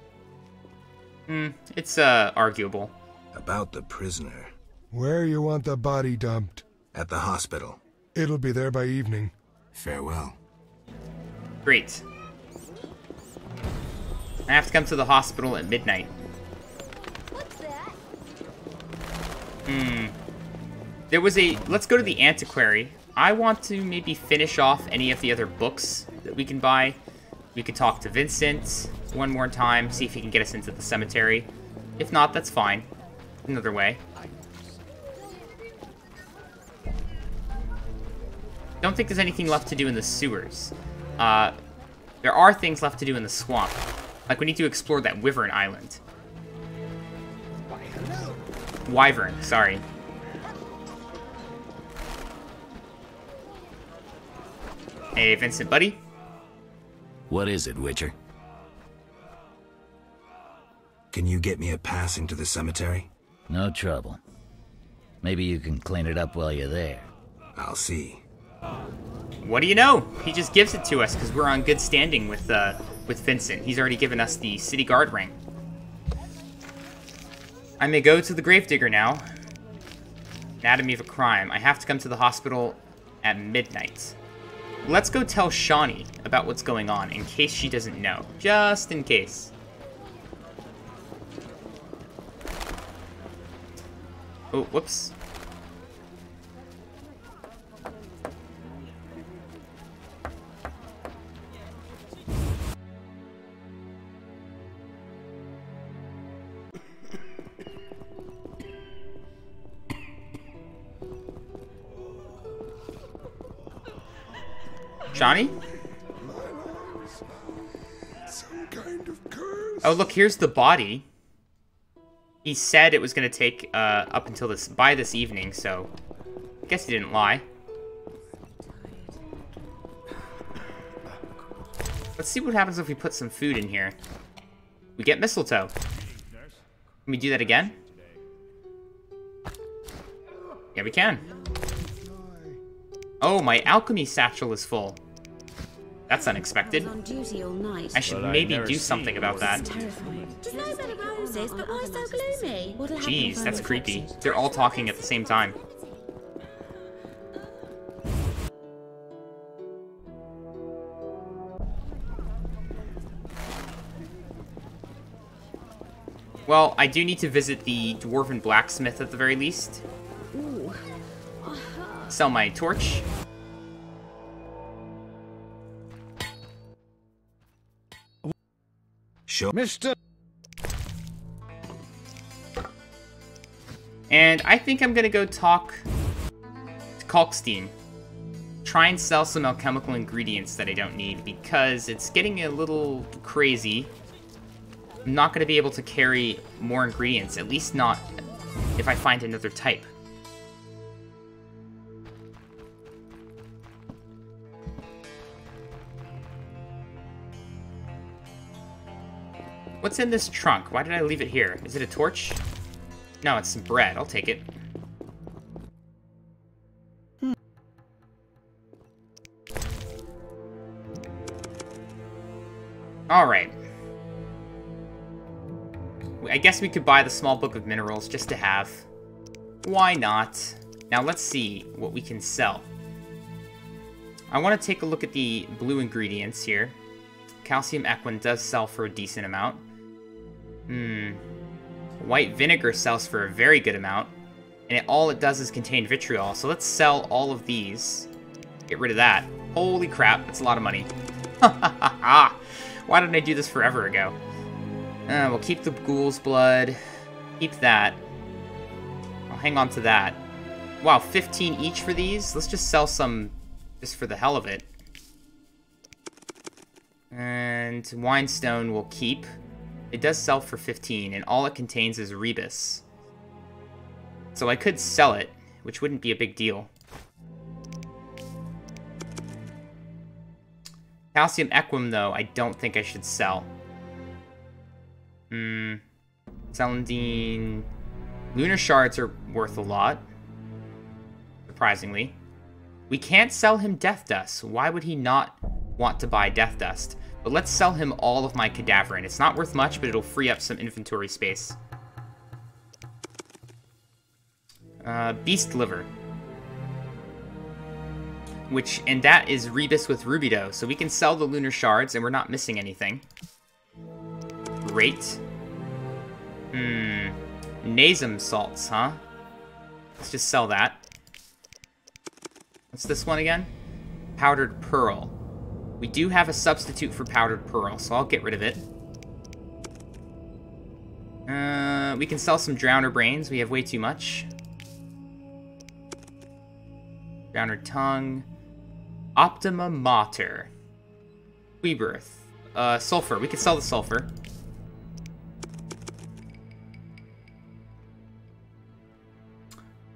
It's, arguable.
About the prisoner.
Where you want the body dumped?
At the hospital.
It'll be there by evening.
Farewell.
Great. I have to come to the hospital at midnight.
What's that?
There was a... Let's go to the antiquary. I want to maybe finish off any of the other books that we can buy. We could talk to Vincent one more time, see if he can get us into the cemetery. If not, that's fine. Another way. Don't think there's anything left to do in the sewers. There are things left to do in the swamp. Like, we need to explore that Wyvern Island. Wyvern, sorry. Hey, Vincent, buddy.
What is it, Witcher?
Can you get me a pass into the cemetery?
No trouble. Maybe you can clean it up while you're there.
I'll see.
What do you know? He just gives it to us because we're on good standing with Vincent. He's already given us the city guard ring. I may go to the gravedigger now. Anatomy of a crime. I have to come to the hospital at midnight. Let's go tell Shani about what's going on in case she doesn't know. Just in case. Oh, whoops. Shani?
Some kind of curse.
Oh, look, here's the body. He said it was going to take up until by this evening, so I guess he didn't lie. Let's see what happens if we put some food in here. We get mistletoe. Can we do that again? Yeah, we can. Oh, my alchemy satchel is full. That's unexpected.
On duty all night.
I should maybe do something about that.
Just know about the roses, but why so gloomy?
Jeez, that's creepy. They're all talking at the same time. Well, I do need to visit the dwarven blacksmith at the very least.
Ooh.
Sell my torch.
Sure.
Mr.
And I think I'm gonna go talk to Kalkstein. Try and sell some alchemical ingredients that I don't need because it's getting a little crazy. I'm not gonna be able to carry more ingredients, at least not if I find another type. What's in this trunk? Why did I leave it here? Is it a torch? No, it's some bread. I'll take it. Alright. I guess we could buy the small book of minerals just to have. Why not? Now let's see what we can sell. I want to take a look at the blue ingredients here. Calcium equine does sell for a decent amount. White vinegar sells for a very good amount. And all it does is contain vitriol. So let's sell all of these. Get rid of that. Holy crap, that's a lot of money. Why didn't I do this forever ago? We'll keep the ghoul's blood. Keep that. I'll hang on to that. Wow, 15 each for these? Let's just sell some just for the hell of it. And Winestone we'll keep. It does sell for 15, and all it contains is rebus. So I could sell it, which wouldn't be a big deal. Calcium Equum, though, I don't think I should sell. Celandine. Lunar Shards are worth a lot. Surprisingly. We can't sell him Death Dust. Why would he not want to buy Death Dust? But let's sell him all of my Cadaverin. It's not worth much, but it'll free up some inventory space. Beast Liver. And that is Rebus with Rubido. So we can sell the Lunar Shards, and we're not missing anything. Great. Nasum Salts, huh? Let's just sell that. What's this one again? Powdered Pearl. We do have a substitute for Powdered Pearl, so I'll get rid of it. We can sell some Drowner Brains. We have way too much. Drowner Tongue. Optima Mater. Rebirth. Sulfur. We could sell the Sulfur.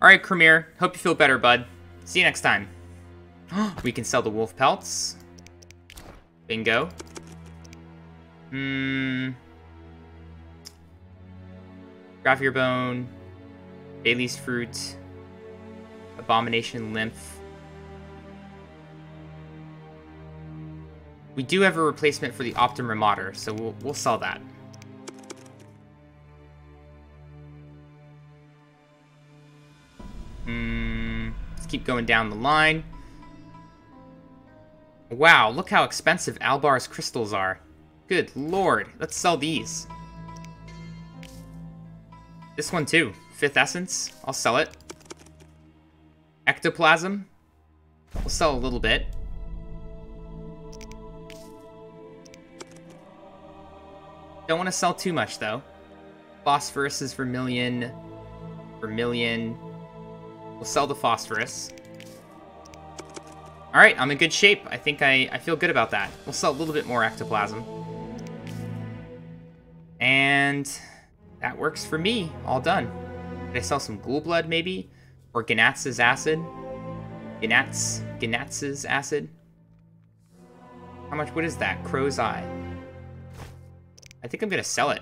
Alright, Cremere. Hope you feel better, bud. See you next time. We can sell the Wolf Pelts. Bingo. Gravier Bone. Bailey's Fruit. Abomination Lymph. We do have a replacement for the Optima Mater, so we'll sell that. Let's keep going down the line. Wow, look how expensive Albar's crystals are. Good lord, let's sell these. This one too, 5th Essence, I'll sell it. Ectoplasm, we'll sell a little bit. Don't want to sell too much though. Phosphorus is Vermilion. Vermilion. We'll sell the Phosphorus. Alright, I'm in good shape. I think I feel good about that. We'll sell a little bit more Ectoplasm. And that works for me. All done. Did I sell some Ghoul Blood maybe? Or Ganatz's Acid? Ganatz's Acid? How much? What is that? Crow's Eye. I think I'm gonna sell it.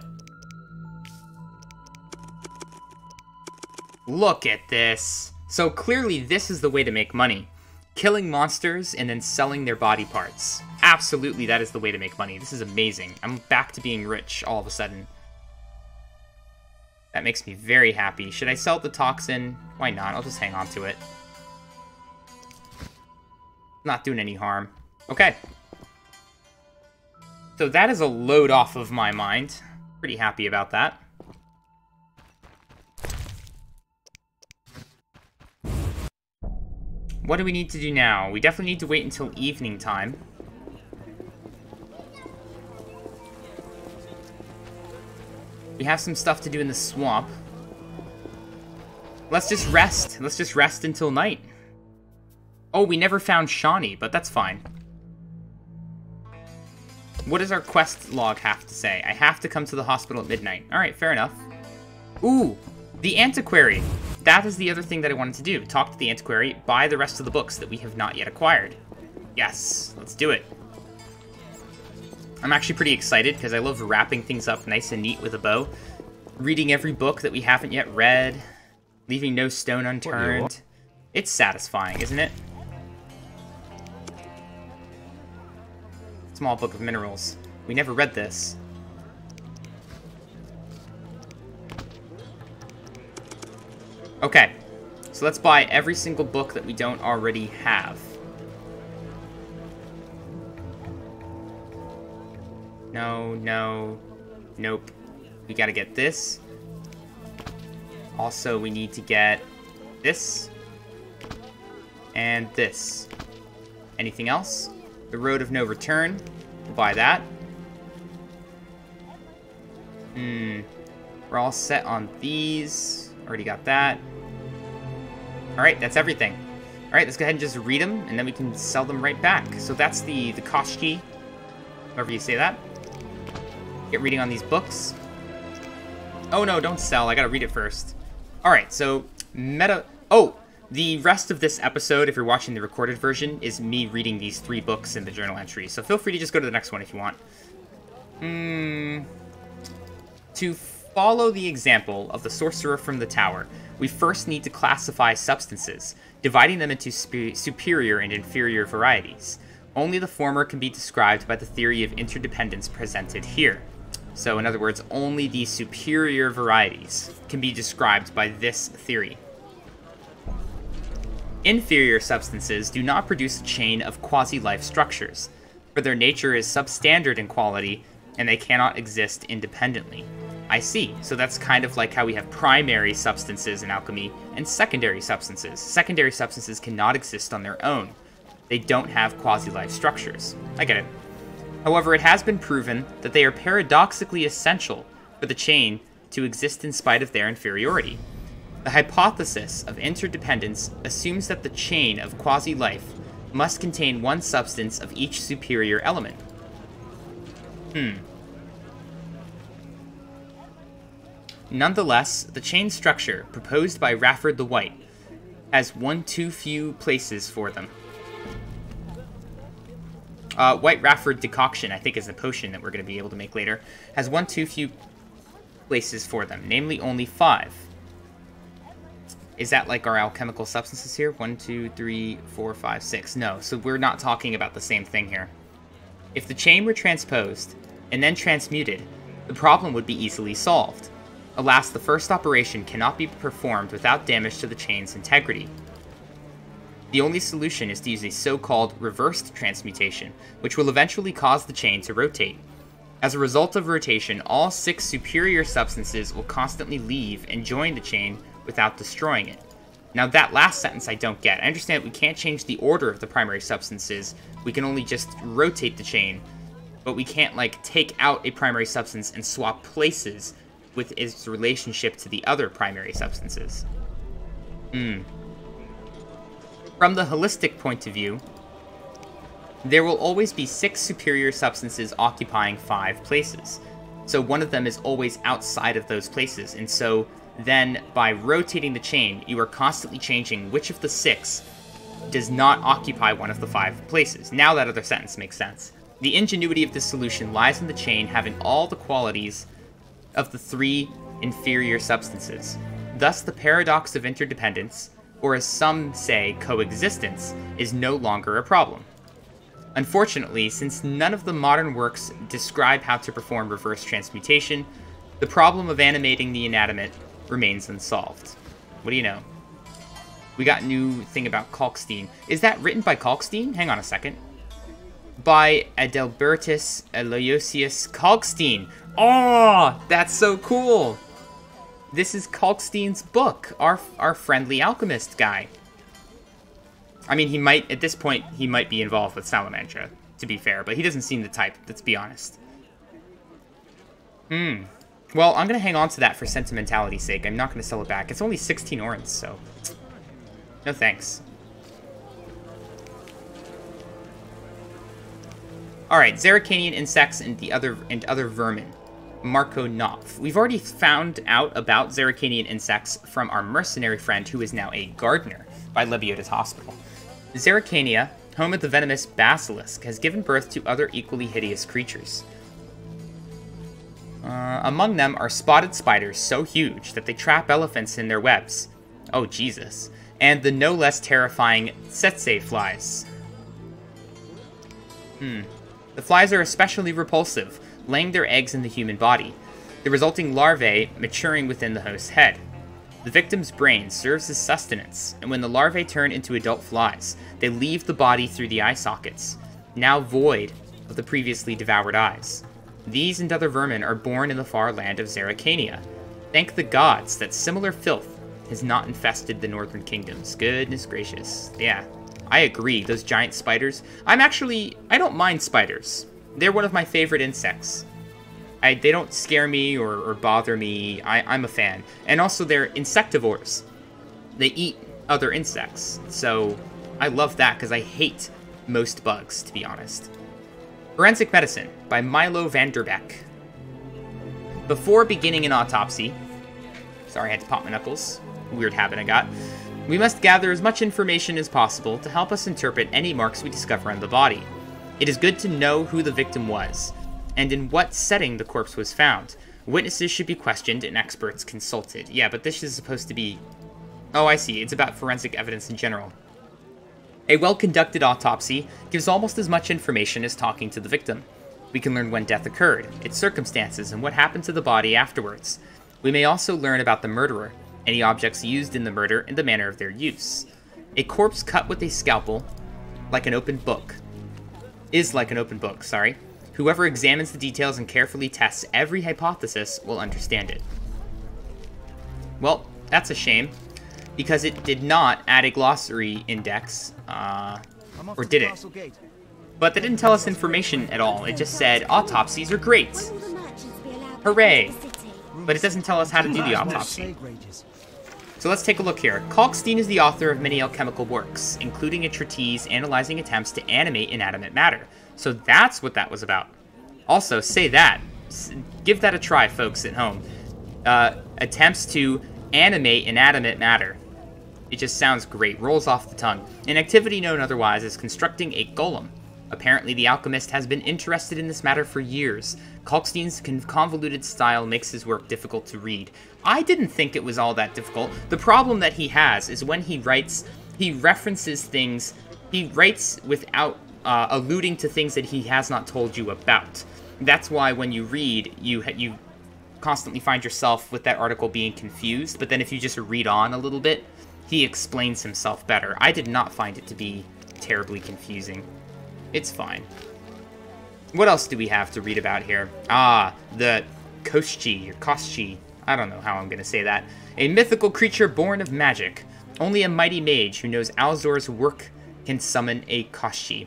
Look at this. So clearly this is the way to make money. Killing monsters and then selling their body parts. Absolutely, that is the way to make money. This is amazing. I'm back to being rich all of a sudden. That makes me very happy. Should I sell the Toxin? Why not? I'll just hang on to it. Not doing any harm. Okay. So that is a load off of my mind. Pretty happy about that. What do we need to do now? We definitely need to wait until evening time. We have some stuff to do in the swamp. Let's just rest. Let's just rest until night. Oh, we never found Shani, but that's fine. What does our quest log have to say? I have to come to the hospital at midnight. Alright, fair enough. Ooh, the antiquary. That is the other thing that I wanted to do. Talk to the antiquary, buy the rest of the books that we have not yet acquired. Yes, let's do it. I'm actually pretty excited because I love wrapping things up nice and neat with a bow. Reading every book that we haven't yet read. Leaving no stone unturned. It's satisfying, isn't it? Small Book of Minerals. We never read this. Okay, so let's buy every single book that we don't already have. No, no, nope. We gotta get this. Also, we need to get this. And this. Anything else? The Road of No Return. We'll buy that. We're all set on these. Already got that. Alright, that's everything. Alright, let's go ahead and just read them, and then we can sell them right back. So that's the Koshki, however you say that. Get reading on these books. Oh no, don't sell, I gotta read it first. Alright, so the rest of this episode, if you're watching the recorded version, is me reading these 3 books in the journal entries. So feel free to just go to the next one if you want. To follow the example of the sorcerer from the tower, we first need to classify substances, dividing them into superior and inferior varieties. Only the former can be described by the theory of interdependence presented here. So in other words, only the superior varieties can be described by this theory. Inferior substances do not produce a chain of quasi-life structures, for their nature is substandard in quality, and they cannot exist independently. I see. So that's kind of like how we have primary substances in alchemy and secondary substances. Secondary substances cannot exist on their own. They don't have quasi-life structures. I get it. However, it has been proven that they are paradoxically essential for the chain to exist in spite of their inferiority. The hypothesis of interdependence assumes that the chain of quasi-life must contain one substance of each superior element. Nonetheless, the chain structure proposed by Rafford the White has one too few places for them. White Rafford decoction, I think, is a potion that we're going to be able to make later, has one too few places for them, namely only 5. Is that like our alchemical substances here? 1, 2, 3, 4, 5, 6. No, so we're not talking about the same thing here. If the chain were transposed and then transmuted, the problem would be easily solved. Alas, the first operation cannot be performed without damage to the chain's integrity. The only solution is to use a so-called reversed transmutation, which will eventually cause the chain to rotate. As a result of rotation, all 6 superior substances will constantly leave and join the chain without destroying it. Now that last sentence I don't get. I understand we can't change the order of the primary substances, we can only just rotate the chain, but we can't like take out a primary substance and swap places with its relationship to the other primary substances. From the holistic point of view, there will always be 6 superior substances occupying 5 places. So one of them is always outside of those places, and so then by rotating the chain, you are constantly changing which of the 6 does not occupy one of the 5 places. Now that other sentence makes sense. The ingenuity of this solution lies in the chain having all the qualities of the 3 inferior substances. Thus the paradox of interdependence, or as some say, coexistence, is no longer a problem. Unfortunately, since none of the modern works describe how to perform reverse transmutation, the problem of animating the inanimate remains unsolved. What do you know? We got a new thing about Kalkstein. Is that written by Kalkstein? Hang on a second. By Adalbertus Aloysius Kalkstein. Oh, that's so cool! This is Kalkstein's book, our friendly alchemist guy. I mean, he might, at this point, he might be involved with Salamandra, to be fair, but he doesn't seem the type, let's be honest. Well, I'm gonna hang on to that for sentimentality's sake. I'm not gonna sell it back. It's only 16 orans, so no thanks. Alright, Zeracanian insects and other vermin. Marco Knopf. We've already found out about Zeracanian insects from our mercenary friend who is now a gardener by Lebioda's hospital. Zeracania, home of the venomous basilisk, has given birth to other equally hideous creatures. Among them are spotted spiders so huge that they trap elephants in their webs. Oh, Jesus. And the no less terrifying tsetse flies. The flies are especially repulsive, laying their eggs in the human body, the resulting larvae maturing within the host's head. The victim's brain serves as sustenance, and when the larvae turn into adult flies, they leave the body through the eye sockets, now void of the previously devoured eyes. These and other vermin are born in the far land of Zeracania. Thank the gods that similar filth has not infested the northern kingdoms. Goodness gracious. Yeah, I agree, those giant spiders. I don't mind spiders. They're one of my favorite insects. They don't scare me or bother me. I'm a fan. And also, they're insectivores. They eat other insects. So I love that because I hate most bugs, to be honest. Forensic Medicine by Milo Vanderbeck. Before beginning an autopsy, sorry, I had to pop my knuckles. Weird habit I got. We must gather as much information as possible to help us interpret any marks we discover on the body. It is good to know who the victim was, and in what setting the corpse was found. Witnesses should be questioned and experts consulted. Yeah, but this is supposed to be... Oh, I see. It's about forensic evidence in general. A well-conducted autopsy gives almost as much information as talking to the victim. We can learn when death occurred, its circumstances, and what happened to the body afterwards. We may also learn about the murderer, any objects used in the murder, and the manner of their use. A corpse cut with a scalpel, like an open book, is like an open book, sorry. Whoever examines the details and carefully tests every hypothesis will understand it. Well, that's a shame, because it did not add a glossary index, or did it? But they didn't tell us information at all. It just said, autopsies are great. Hooray! But it doesn't tell us how to do the autopsy. So let's take a look here. Kalkstein is the author of many alchemical works, including a treatise analyzing attempts to animate inanimate matter. So that's what that was about. Also, say that. Give that a try, folks at home. Attempts to animate inanimate matter. It just sounds great, rolls off the tongue. An activity known otherwise as constructing a golem. Apparently, the alchemist has been interested in this matter for years. Kalkstein's convoluted style makes his work difficult to read. I didn't think it was all that difficult. The problem that he has is when he writes, he references things, he writes without alluding to things that he has not told you about. That's why when you read, you constantly find yourself with that article being confused, but then if you just read on a little bit, he explains himself better. I did not find it to be terribly confusing. It's fine. What else do we have to read about here? Ah, the Koschyi, or Koschyi. I don't know how I'm going to say that. A mythical creature born of magic. Only a mighty mage who knows Alzur's work can summon a Koschyi.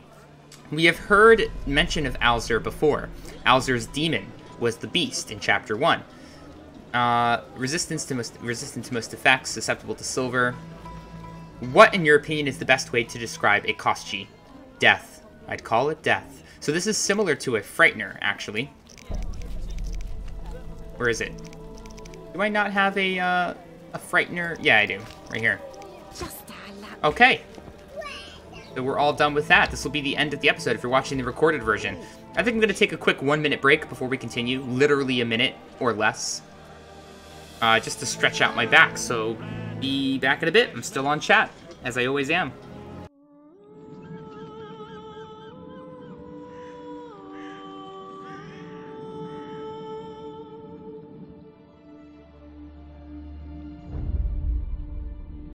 We have heard mention of Alzur before. Alzur's demon was the beast in Chapter 1. Resistant to most effects, susceptible to silver. What, in your opinion, is the best way to describe a Koschyi? Death. I'd call it death. So this is similar to a Frightener, actually. Where is it? Do I not have a Frightener? Yeah, I do. Right here. Okay. So we're all done with that. This will be the end of the episode if you're watching the recorded version. I think I'm going to take a quick 1-minute break before we continue. Literally a minute or less. Just to stretch out my back. So be back in a bit. I'm still on chat, as I always am.